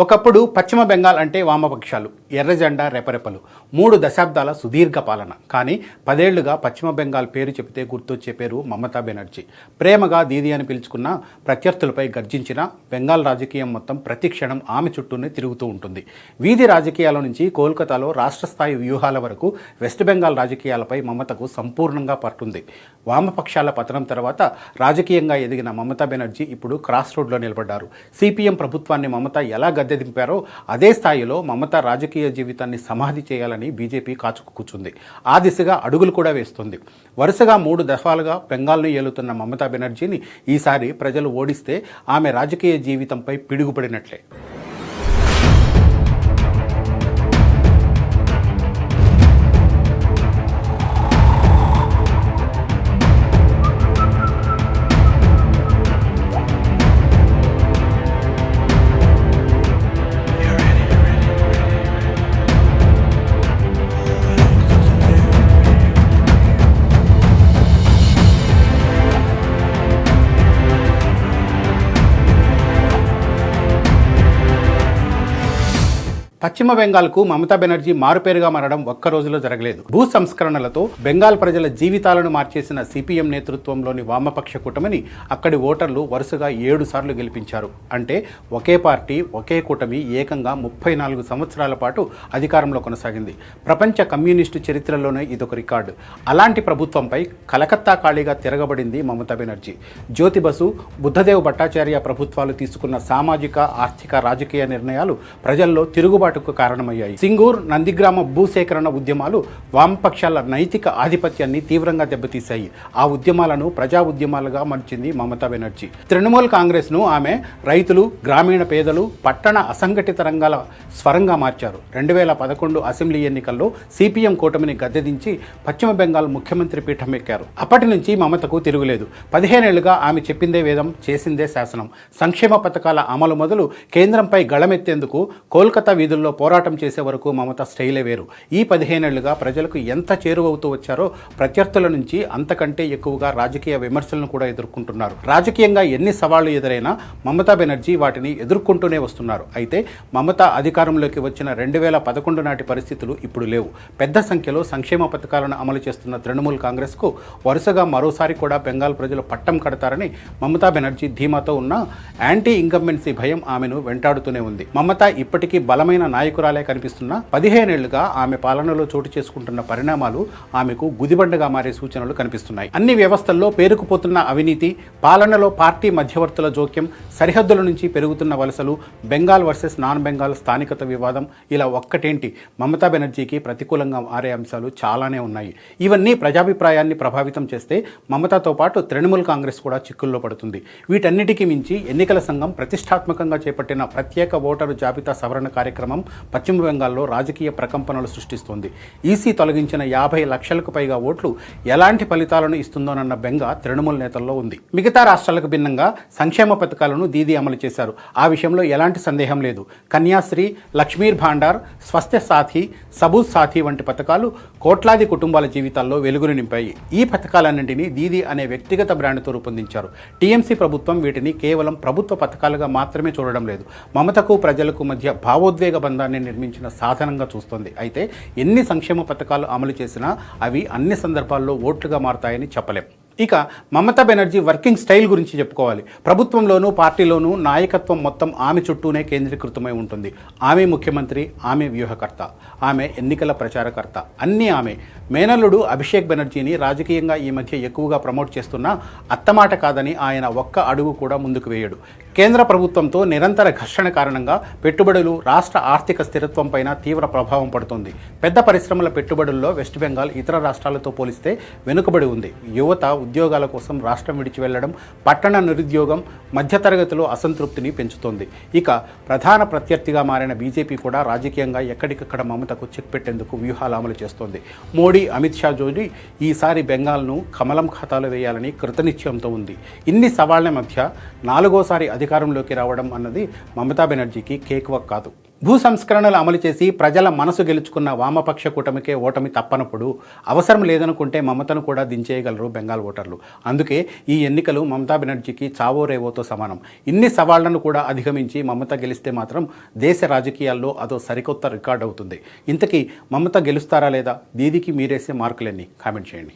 ఒకప్పుడు పశ్చిమ బెంగాల్ అంటే వామపక్షాలు, ఎర్రజెండా, రెపరెపలు, 3 దశాబ్దాల సుదీర్ఘ పాలన. కానీ 10 ఏళ్లుగా పశ్చిమ బెంగాల్ పేరు చెబితే గుర్తొచ్చే పేరు మమతా బెనర్జీ. ప్రేమగా దీదీ అని పిలుచుకున్న ప్రత్యర్థులపై గర్జించిన బెంగాల్ రాజకీయం మొత్తం ప్రతి క్షణం ఆమె చుట్టూనే తిరుగుతూ ఉంటుంది. వీధి రాజకీయాల నుంచి కోల్కతాలో రాష్ట్ర స్థాయి వ్యూహాల వరకు వెస్ట్ బెంగాల్ రాజకీయాలపై మమతకు సంపూర్ణంగా పట్టుంది. వామపక్షాల పతనం తర్వాత రాజకీయంగా ఎదిగిన మమతా బెనర్జీ ఇప్పుడు క్రాస్ రోడ్లో నిలబడ్డారు. సిపిఎం ప్రభుత్వాన్ని మమత ఎలా గద్దె దింపారో అదే స్థాయిలో మమత రాజకీయ జీవితాన్ని సమాధి చేయాలని బీజేపీ కాచుకు కూర్చుంది. ఆ దిశగా అడుగులు కూడా వేస్తుంది. వరుసగా 3 దఫాలుగా బెంగాల్ను ఏలుతున్న మమతా బెనర్జీని ఈసారి ప్రజలు ఓడిస్తే ఆమె రాజకీయ జీవితంపై పిడుగుపడినట్లే. పశ్చిమ బెంగాల్కు మమతా బెనర్జీ మారుపేరుగా మారడం ఒక్క రోజులో జరగలేదు. భూ సంస్కరణలతో బెంగాల్ ప్రజల జీవితాలను మార్చేసిన సిపిఎం నేతృత్వంలోని వామపక్ష కూటమిని అక్కడి ఓటర్లు వరుసగా 7 సార్లు గెలిపించారు. అంటే ఒకే పార్టీ, ఒకే కూటమి ఏకంగా 34 సంవత్సరాల పాటు అధికారంలో కొనసాగింది. ప్రపంచ కమ్యూనిస్టు చరిత్రలోనే ఇదొక రికార్డు. అలాంటి ప్రభుత్వంపై కలకత్తా ఖాళీగా తిరగబడింది మమతా బెనర్జీ. జ్యోతి బసు, బుద్ధదేవ్ భట్టాచార్య ప్రభుత్వాలు తీసుకున్న సామాజిక, ఆర్థిక, రాజకీయ నిర్ణయాలు ప్రజల్లో తిరుగుబాటు కారణమయ్యాయి. సింగూర్, నందిగ్రామ భూసేకరణ ఉద్యమాలు వామపక్షాల నైతిక ఆధిపత్యాన్ని తీవ్రంగా దెబ్బతీశాయి. ఆ ఉద్యమాలను ప్రజా ఉద్యమాలుగా మార్చింది మమతా బెనర్జీ. తృణమూల్ కాంగ్రెస్ ను ఆమె రైతులు, గ్రామీణ పేదలు, పట్టణ అసంఘటిత రంగాల స్వరంగా మార్చారు. 2011 అసెంబ్లీ ఎన్నికల్లో సిపిఎం కూటమిని గద్దెదించి పశ్చిమ బెంగాల్ ముఖ్యమంత్రి పీఠం ఎక్కారు. అప్పటి నుంచి మమతకు తిరుగులేదు. 15 ఏళ్లుగా ఆమె చెప్పిందే వేదం, చేసిందే శాసనం. సంక్షేమ పథకాల అమలు మొదలు కేంద్రంపై గళమెత్తేందుకు కోల్కతా వీధుల్లో పోరాటం చేసే వరకు మమత స్టైలే వేరు. ఈ 15 ఏళ్లుగా ప్రజలకు ఎంత చేరువవుతూ వచ్చారో ప్రత్యర్థుల నుంచి అంతకంటే ఎక్కువగా రాజకీయ విమర్శలను కూడా ఎదుర్కొంటున్నారు. రాజకీయంగా ఎన్ని సవాళ్లు ఎదురైనా మమతా బెనర్జీ వాటిని ఎదుర్కొంటూనే వస్తున్నారు. అయితే మమత అధికారంలోకి వచ్చిన 2011 నాటి పరిస్థితులు ఇప్పుడు లేవు. పెద్ద సంఖ్యలో సంక్షేమ పథకాలను అమలు చేస్తున్న తృణమూల్ కాంగ్రెస్కు వరుసగా మరోసారి కూడా బెంగాల్ ప్రజలు పట్టం కడతారని మమతా బెనర్జీ ధీమాతో ఉన్న యాంటీ ఇంకంబెన్సీ భయం ఆమెను వెంటాడుతూనే ఉంది. మమత ఇప్పటికీ బలమైన నాయకురాలే కనిపిస్తున్న 15 ఏళ్లుగా ఆమె పాలనలో చోటు చేసుకుంటున్న పరిణామాలు ఆమెకు గుదిబండగా మారే సూచనలు కనిపిస్తున్నాయి. అన్ని వ్యవస్థల్లో పేరుకుపోతున్న అవినీతి, పాలనలో పార్టీ మధ్యవర్తుల జోక్యం, సరిహద్దుల నుంచి పెరుగుతున్న వలసలు, బెంగాల్ వర్సెస్ నాన్ బెంగాల్ స్థానికత వివాదం, ఇలా ఒక్కటేంటి మమతా బెనర్జీకి ప్రతికూలంగా మారే అంశాలు చాలానే ఉన్నాయి. ఇవన్నీ ప్రజాభిప్రాయాన్ని ప్రభావితం చేస్తే మమతాతో పాటు తృణమూల్ కాంగ్రెస్ కూడా చిక్కుల్లో పడుతుంది. వీటన్నిటికీ మించి ఎన్నికల సంఘం ప్రతిష్టాత్మకంగా చేపట్టిన ప్రత్యేక ఓటరు జాబితా సవరణ కార్యక్రమం పశ్చిమ బెంగాల్లో రాజకీయ ప్రకంపనలు సృష్టిస్తోంది. ఈసీ తొలగించిన 50 లక్షలకు పైగా ఓట్లు ఎలాంటి ఫలితాలను ఇస్తుందోనన్న బెంగ తృణమూల్ నేతల్లో ఉంది. మిగతా రాష్ట్రాలకు భిన్నంగా సంక్షేమ పథకాలను దీదీ అమలు చేశారు. ఆ విషయంలో ఎలాంటి సందేహం లేదు. కన్యాశ్రీ, లక్ష్మీర్ భాండార్, స్వస్థ సాథి, సబూత్ సాథి వంటి పథకాలు కోట్లాది కుటుంబాల జీవితాల్లో వెలుగును నింపాయి. ఈ పథకాలన్నింటినీ దీదీ అనే వ్యక్తిగత బ్రాండ్తో రూపొందించారు. టీఎంసీ ప్రభుత్వం వీటిని కేవలం ప్రభుత్వ పథకాలుగా మాత్రమే చూడడం లేదు, మమతకు ప్రజలకు మధ్య భావోద్వేగ బంధాన్ని నిర్మించిన సాధనంగా చూస్తోంది. అయితే ఎన్ని సంక్షేమ పథకాలు అమలు చేసినా అవి అన్ని సందర్భాల్లో ఓట్లుగా మారతాయని చెప్పలేం. ఇక మమతా బెనర్జీ వర్కింగ్ స్టైల్ గురించి చెప్పుకోవాలి. ప్రభుత్వంలోనూ పార్టీలోనూ నాయకత్వం మొత్తం ఆమె చుట్టూనే కేంద్రీకృతమై ఉంటుంది. ఆమె ముఖ్యమంత్రి, ఆమె వ్యూహకర్త, ఆమె ఎన్నికల ప్రచారకర్త, అన్నీ ఆమె. మేనల్లుడు అభిషేక్ బెనర్జీని రాజకీయంగా ఈ మధ్య ఎక్కువగా ప్రమోట్ చేస్తున్నా అత్తమాట కాదని ఆయన ఒక్క అడుగు కూడా ముందుకు వేయడు. కేంద్ర ప్రభుత్వంతో నిరంతర ఘర్షణ కారణంగా పెట్టుబడులు, రాష్ట్ర ఆర్థిక స్థిరత్వంపైన తీవ్ర ప్రభావం పడుతుంది. పెద్ద పరిశ్రమల పెట్టుబడుల్లో వెస్ట్ బెంగాల్ ఇతర రాష్ట్రాలతో పోలిస్తే వెనుకబడి ఉంది. యువత ఉద్యోగాల కోసం రాష్ట్రం విడిచి వెళ్లడం, పట్టణ నిరుద్యోగం, మధ్యతరగతిలో అసంతృప్తిని పెంచుతోంది. ఇక ప్రధాన ప్రత్యర్థిగా మారిన బీజేపీ కూడా రాజకీయంగా ఎక్కడికక్కడ మమతకు చెక్ పెట్టేందుకు వ్యూహాలు అమలు చేస్తోంది. మోడీ, అమిత్ షా జోడీ ఈసారి బెంగాల్ను కమలం ఖాతాలో వేయాలని కృతనిశ్చయంతో ఉంది. ఇన్ని సవాళ్ల మధ్య 4వ సారి అధికారంలోకి రావడం అన్నది మమతా బెనర్జీకి కేక్ వర్క్ కాదు. భూ సంస్కరణలు అమలు చేసి ప్రజల మనసు గెలుచుకున్న వామపక్ష కూటమికే ఓటమి తప్పనప్పుడు అవసరం లేదనుకుంటే మమతను కూడా దించేయగలరు బెంగాల్ ఓటర్లు. అందుకే ఈ ఎన్నికలు మమతా బెనర్జీకి చావో రేవోతో సమానం. ఇన్ని సవాళ్లను కూడా అధిగమించి మమత గెలిస్తే మాత్రం దేశ రాజకీయాల్లో అదో సరికొత్త రికార్డ్ అవుతుంది. ఇంతకీ మమత గెలుస్తారా లేదా? దీదికి మీరేసే మార్కులెన్ని? కామెంట్ చేయండి.